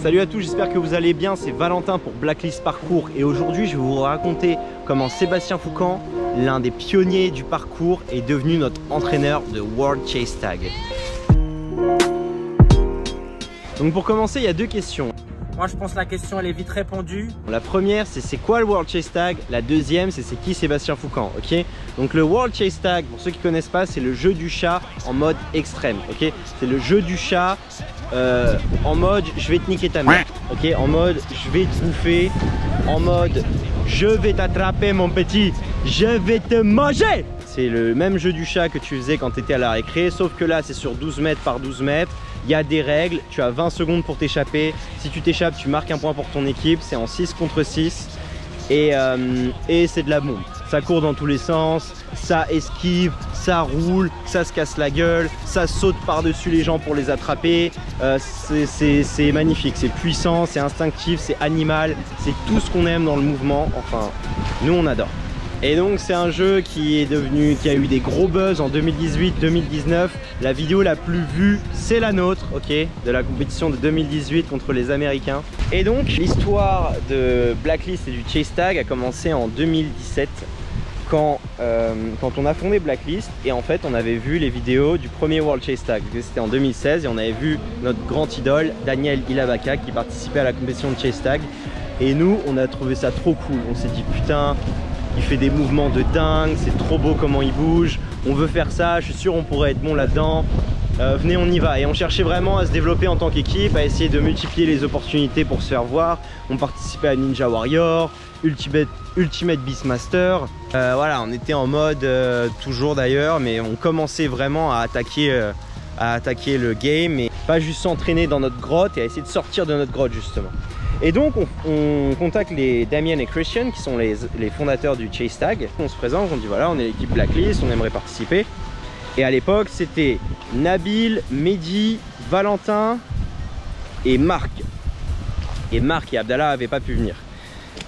Salut à tous, j'espère que vous allez bien, c'est Valentin pour Blacklist Parcours et aujourd'hui je vais vous raconter comment Sébastien Foucan, l'un des pionniers du parcours, est devenu notre entraîneur de World Chase Tag. Donc pour commencer, il y a deux questions. Moi je pense que la question elle est vite répondue. La première c'est quoi le World Chase Tag? La deuxième c'est qui Sébastien Foucan, ok? Donc le World Chase Tag, pour ceux qui ne connaissent pas, c'est le jeu du chat en mode extrême, ok? C'est le jeu du chat en mode je vais te niquer ta mère, ok? En mode je vais te bouffer, en mode je vais t'attraper mon petit, je vais te manger. C'est le même jeu du chat que tu faisais quand tu étais à la récré, sauf que là c'est sur 12 mètres par 12 mètres. Il y a des règles, tu as 20 secondes pour t'échapper. Si tu t'échappes, tu marques un point pour ton équipe. C'est en 6 contre 6 et c'est de la bombe. Ça court dans tous les sens, ça esquive, ça roule, ça se casse la gueule, ça saute par-dessus les gens pour les attraper. C'est magnifique, c'est puissant, c'est instinctif, c'est animal, c'est tout ce qu'on aime dans le mouvement. Enfin, nous on adore. Et donc c'est un jeu qui a eu des gros buzz en 2018-2019. La vidéo la plus vue, c'est la nôtre, ok, de la compétition de 2018 contre les Américains. Et donc l'histoire de Blacklist et du Chase Tag a commencé en 2017 quand on a fondé Blacklist. Et en fait on avait vu les vidéos du premier World Chase Tag, c'était en 2016, et on avait vu notre grand idole Daniel Ilabaka qui participait à la compétition de Chase Tag. Et nous on a trouvé ça trop cool, on s'est dit putain, il fait des mouvements de dingue, c'est trop beau comment il bouge, on veut faire ça, je suis sûr on pourrait être bon là-dedans, venez on y va. Et on cherchait vraiment à se développer en tant qu'équipe, à essayer de multiplier les opportunités pour se faire voir. On participait à Ninja Warrior, Ultimate Beastmaster, voilà, on était en mode, toujours d'ailleurs, mais on commençait vraiment à attaquer le game et pas juste s'entraîner dans notre grotte et à essayer de sortir de notre grotte justement. Et donc on contacte les Damien et Christian qui sont les fondateurs du Chase Tag. On se présente, on dit voilà, on est l'équipe Blacklist, on aimerait participer. Et à l'époque c'était Nabil, Mehdi, Valentin et Marc. Et Marc et Abdallah n'avaient pas pu venir.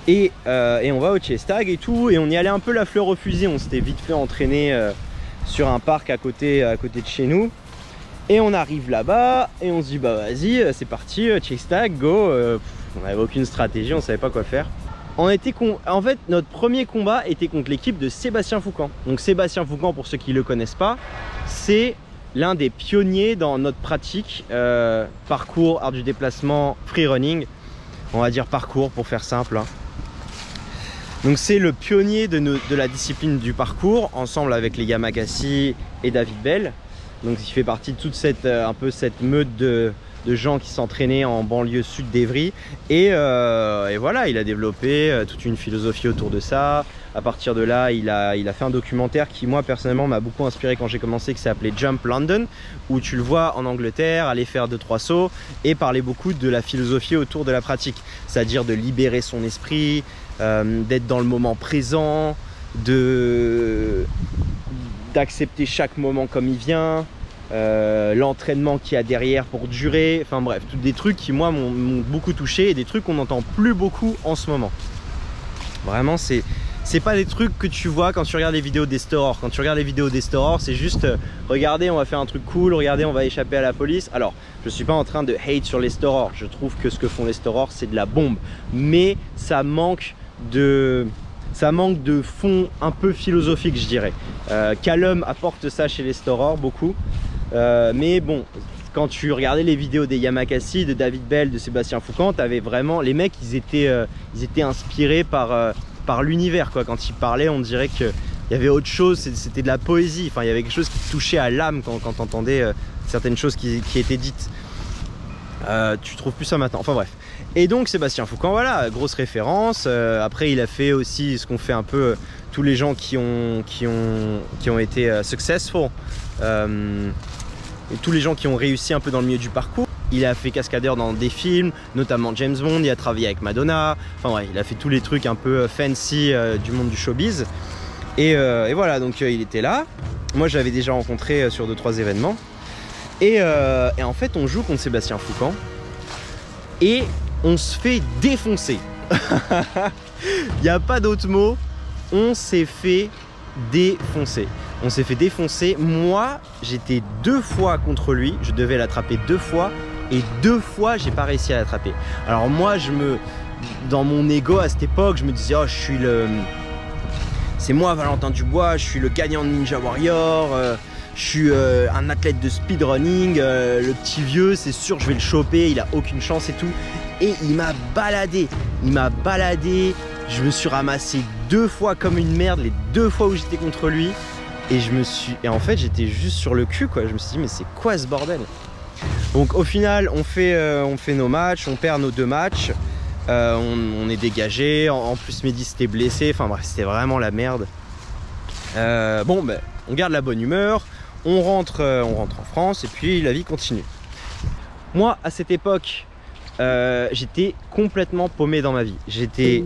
Et on va au Chase Tag et tout, et on y allait un peu la fleur au fusil. On s'était vite fait entraîner sur un parc à côté de chez nous. Et on arrive là-bas et on se dit bah vas-y, c'est parti, Chase Tag, go. On n'avait aucune stratégie, on savait pas quoi faire. En fait, notre premier combat était contre l'équipe de Sébastien Foucan. Donc Sébastien Foucan, pour ceux qui ne le connaissent pas, c'est l'un des pionniers dans notre pratique parcours, art du déplacement, free running. On va dire parcours pour faire simple, hein. Donc c'est le pionnier de la discipline du parcours, ensemble avec les Yamakasi et David Bell. Donc il fait partie de toute cette meute de gens qui s'entraînaient en banlieue sud d'Evry. Et voilà, il a développé toute une philosophie autour de ça. À partir de là, il a fait un documentaire qui, moi, personnellement, m'a beaucoup inspiré quand j'ai commencé, qui s'appelait Jump London, où tu le vois en Angleterre, aller faire 2-3 sauts et parler beaucoup de la philosophie autour de la pratique. C'est-à-dire de libérer son esprit, d'être dans le moment présent, d'accepter chaque moment comme il vient, l'entraînement qu'il y a derrière pour durer, enfin bref, tous des trucs qui moi m'ont beaucoup touché et des trucs qu'on n'entend plus beaucoup en ce moment. Vraiment c'est pas des trucs que tu vois quand tu regardes les vidéos des Storors. Quand tu regardes les vidéos des Storors, c'est juste regardez, on va faire un truc cool, regardez, on va échapper à la police. Alors je suis pas en train de hate sur les Storors, je trouve que ce que font les Storors c'est de la bombe, mais ça manque de fond un peu philosophique, je dirais. Callum apporte ça chez les Storors beaucoup, mais bon, quand tu regardais les vidéos des Yamakasi, de David Bell, de Sébastien Foucan, t'avais vraiment les mecs, ils étaient inspirés par l'univers, quoi. Quand ils parlaient, on dirait qu'il y avait autre chose, c'était de la poésie. Enfin, il y avait quelque chose qui touchait à l'âme quand t'entendais certaines choses qui étaient dites. Tu trouves plus ça maintenant, enfin bref. Et donc Sébastien Foucan, voilà, grosse référence. Après il a fait aussi ce qu'ont fait un peu tous les gens qui ont été successful, et tous les gens qui ont réussi un peu dans le milieu du parcours. Il a fait cascadeur dans des films, notamment James Bond, il a travaillé avec Madonna, enfin ouais, il a fait tous les trucs un peu fancy du monde du showbiz. Et voilà, donc il était là. Moi j'avais déjà rencontré sur 2-3 événements. Et en fait on joue contre Sébastien Foucan et on se fait défoncer. Il n'y a pas d'autre mot, on s'est fait défoncer. On s'est fait défoncer. Moi, j'étais 2 fois contre lui, je devais l'attraper 2 fois et 2 fois j'ai pas réussi à l'attraper. Alors moi dans mon ego à cette époque, je me disais oh c'est moi Valentin Dubois, je suis le gagnant de Ninja Warrior, je suis un athlète de speedrunning, le petit vieux c'est sûr je vais le choper, il a aucune chance et tout. Et il m'a baladé, je me suis ramassé 2 fois comme une merde, les 2 fois où j'étais contre lui. Et en fait j'étais juste sur le cul quoi, je me suis dit mais c'est quoi ce bordel? Donc au final on fait nos matchs, on perd nos 2 matchs, on est dégagé, en plus Mehdi s'était blessé, enfin bref c'était vraiment la merde. Bon ben on garde la bonne humeur, on rentre en France et puis la vie continue. Moi à cette époque j'étais complètement paumé dans ma vie. J'étais,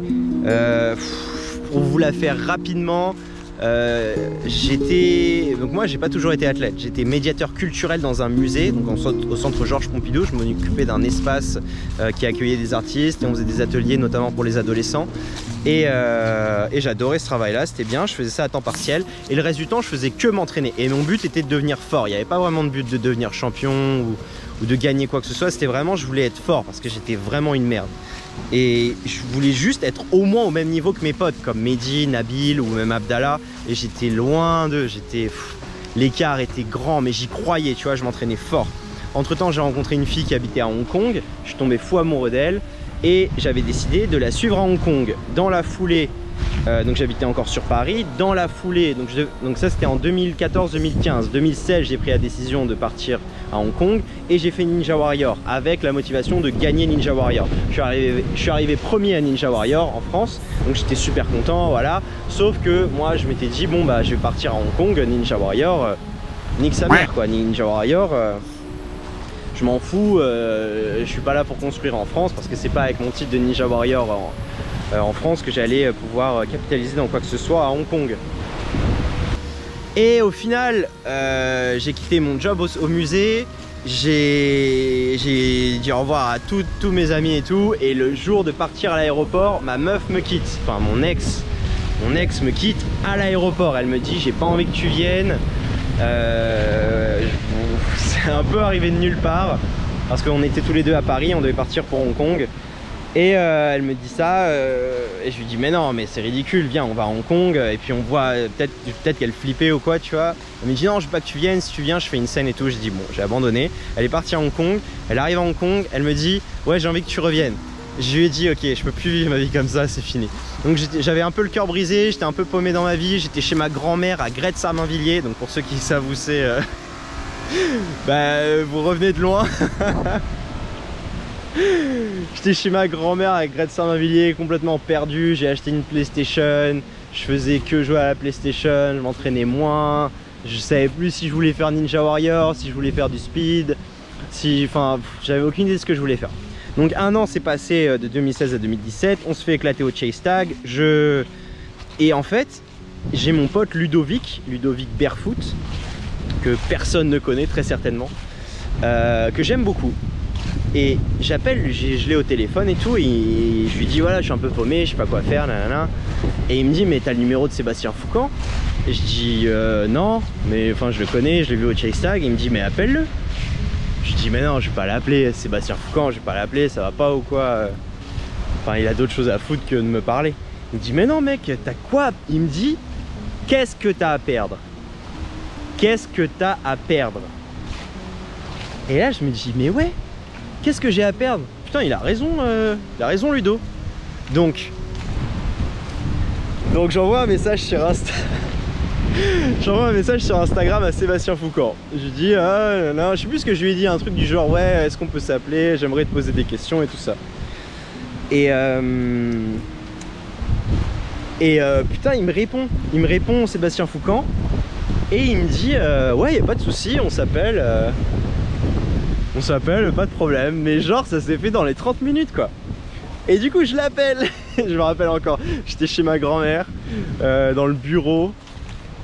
pour vous la faire rapidement, donc moi j'ai pas toujours été athlète, j'étais médiateur culturel dans un musée, donc au centre Georges Pompidou. Je m'occupais d'un espace qui accueillait des artistes et on faisait des ateliers notamment pour les adolescents et j'adorais ce travail là, c'était bien, je faisais ça à temps partiel et le reste du temps je faisais que m'entraîner et mon but était de devenir fort. Il n'y avait pas vraiment de but de devenir champion ou de gagner quoi que ce soit, c'était vraiment je voulais être fort parce que j'étais vraiment une merde. Et je voulais juste être au moins au même niveau que mes potes comme Mehdi, Nabil ou même Abdallah. Et j'étais loin d'eux, l'écart était grand mais j'y croyais, tu vois, je m'entraînais fort. Entre temps j'ai rencontré une fille qui habitait à Hong Kong, je suis tombé fou amoureux d'elle et j'avais décidé de la suivre à Hong Kong. Dans la foulée, donc j'habitais encore sur Paris, dans la foulée, donc ça c'était en 2014-2015, 2016 j'ai pris la décision de partir à Hong Kong et j'ai fait Ninja Warrior avec la motivation de gagner Ninja Warrior. Je suis arrivé premier à Ninja Warrior en France, donc j'étais super content, voilà. Sauf que moi je m'étais dit bon bah je vais partir à Hong Kong, Ninja Warrior, nique sa mère quoi, Ninja Warrior. Je m'en fous, je suis pas là pour construire en France parce que c'est pas avec mon titre de Ninja Warrior en France que j'allais pouvoir capitaliser dans quoi que ce soit à Hong Kong. Et au final, j'ai quitté mon job au musée, j'ai dit au revoir à tous mes amis et tout, et le jour de partir à l'aéroport, ma meuf me quitte, enfin mon ex me quitte à l'aéroport. Elle me dit j'ai pas envie que tu viennes. C'est un peu arrivé de nulle part parce qu'on était tous les deux à Paris, on devait partir pour Hong Kong. Et elle me dit ça et je lui dis mais non mais c'est ridicule, viens on va à Hong Kong et puis on voit peut-être qu'elle flippait ou quoi tu vois. Elle me dit non je veux pas que tu viennes, si tu viens je fais une scène et tout. Je dis bon j'ai abandonné. Elle est partie à Hong Kong, elle arrive à Hong Kong, elle me dit ouais j'ai envie que tu reviennes. Je lui ai dit ok je peux plus vivre ma vie comme ça, c'est fini. Donc j'avais un peu le cœur brisé, j'étais un peu paumé dans ma vie, j'étais chez ma grand-mère à Gretz-Sarmenvilliers. Donc pour ceux qui savent où c'est, bah, vous revenez de loin. J'étais chez ma grand-mère à Gretz-Sarmenvilliers complètement perdu, j'ai acheté une PlayStation, je faisais que jouer à la PlayStation, je m'entraînais moins, je savais plus si je voulais faire Ninja Warrior, si je voulais faire du speed, enfin j'avais aucune idée de ce que je voulais faire. Donc un an s'est passé de 2016 à 2017, on se fait éclater au Chase Tag, et en fait j'ai mon pote Ludovic Barefoot, que personne ne connaît très certainement, que j'aime beaucoup. Et j'appelle, je l'ai au téléphone et tout, et je lui dis voilà je suis un peu paumé, je sais pas quoi faire, nanana. Et il me dit mais t'as le numéro de Sébastien Foucan? Et je dis non, mais enfin je le connais, je l'ai vu au Chase Tag. Et il me dit mais appelle-le. Je dis mais non je vais pas l'appeler, Sébastien Foucan, je vais pas l'appeler, ça va pas ou quoi? Enfin il a d'autres choses à foutre que de me parler. Il me dit mais non mec t'as quoi? Il me dit qu'est-ce que t'as à perdre? Qu'est-ce que t'as à perdre? Et là je me dis mais ouais, qu'est-ce que j'ai à perdre? Putain il a raison Ludo. Donc j'envoie un message sur Instagram à Sébastien Foucan. Je lui dis ah non, je sais plus ce que je lui ai dit, un truc du genre ouais est-ce qu'on peut s'appeler, j'aimerais te poser des questions et tout ça. Et putain il me répond Sébastien Foucan et il me dit ouais y a pas de souci, on s'appelle, pas de problème. Mais genre ça s'est fait dans les 30 minutes quoi. Et du coup je l'appelle. Je me rappelle encore, j'étais chez ma grand-mère dans le bureau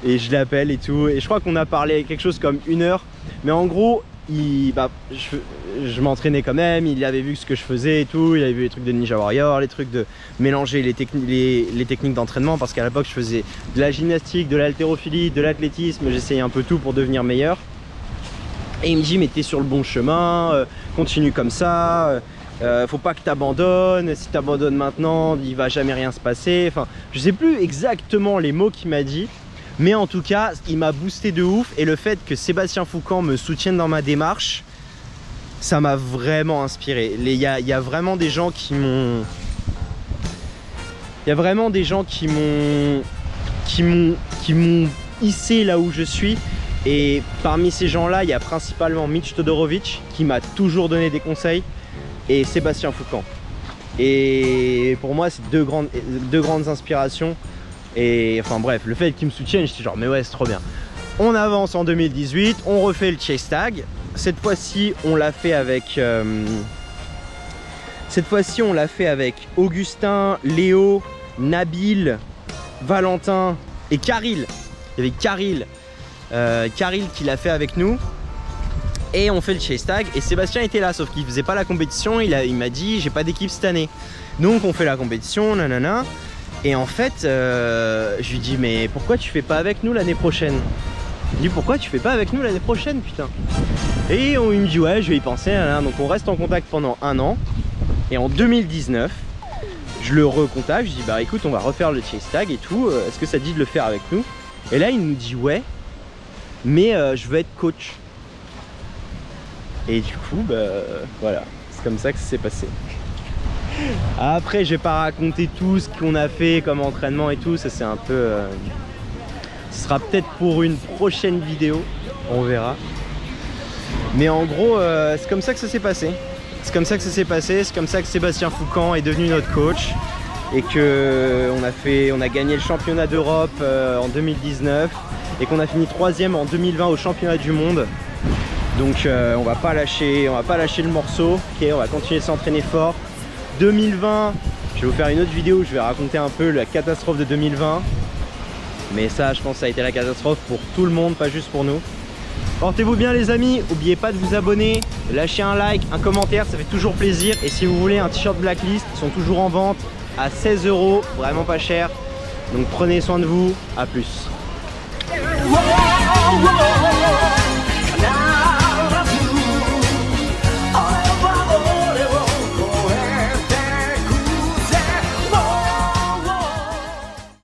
et je l'appelle et tout, et je crois qu'on a parlé quelque chose comme 1 heure. Mais en gros je m'entraînais quand même, il avait vu ce que je faisais et tout, il avait vu les trucs de Ninja Warrior, les trucs de mélanger les techniques d'entraînement, parce qu'à l'époque je faisais de la gymnastique, de l'haltérophilie, de l'athlétisme, j'essayais un peu tout pour devenir meilleur. Et il me dit mais t'es sur le bon chemin, continue comme ça, faut pas que t'abandonnes, si t'abandonnes maintenant il va jamais rien se passer. Enfin je sais plus exactement les mots qu'il m'a dit, mais en tout cas il m'a boosté de ouf. Et le fait que Sébastien Foucan me soutienne dans ma démarche, ça m'a vraiment inspiré. Il y a vraiment des gens qui m'ont... Il y a vraiment des gens qui m'ont hissé là où je suis. Et parmi ces gens-là, il y a principalement Mitch Todorovic qui m'a toujours donné des conseils et Sébastien Foucan. Et pour moi, c'est deux grandes inspirations. Et enfin bref, le fait qu'ils me soutiennent, j'étais genre mais ouais, c'est trop bien. On avance en 2018, on refait le chase tag. Cette fois-ci, on l'a fait avec Augustin, Léo, Nabil, Valentin et Karil. Il y avait Karil qui l'a fait avec nous. Et on fait le chase tag. Et Sébastien était là, sauf qu'il faisait pas la compétition. Il m'a dit j'ai pas d'équipe cette année. Donc on fait la compétition, nanana. Et en fait, je lui dis mais pourquoi tu fais pas avec nous l'année prochaine? Il dit pourquoi tu fais pas avec nous l'année prochaine, putain? Et il me dit ouais, je vais y penser, nanana. Donc on reste en contact pendant 1 an. Et en 2019, je le recontacte, je dis bah écoute, on va refaire le chase tag et tout, est-ce que ça te dit de le faire avec nous? Et là il nous dit ouais, mais je veux être coach. Et du coup bah voilà, c'est comme ça que ça s'est passé. Après je vais pas raconter tout ce qu'on a fait comme entraînement et tout, ça c'est un peu... ce sera peut-être pour une prochaine vidéo, on verra. Mais en gros c'est comme ça que ça s'est passé. C'est comme ça que ça s'est passé, c'est comme ça que Sébastien Foucan est devenu notre coach. Et qu'on a gagné le championnat d'Europe en 2019 et qu'on a fini 3e en 2020 au championnat du monde. Donc on va pas lâcher le morceau, ok, on va continuer de s'entraîner fort. 2020, je vais vous faire une autre vidéo où je vais raconter un peu la catastrophe de 2020. Mais ça, je pense que ça a été la catastrophe pour tout le monde, pas juste pour nous. Portez-vous bien les amis, n'oubliez pas de vous abonner, lâcher un like, un commentaire, ça fait toujours plaisir. Et si vous voulez un t-shirt Blacklist, ils sont toujours en vente à 16 €, vraiment pas cher. Donc prenez soin de vous, à plus.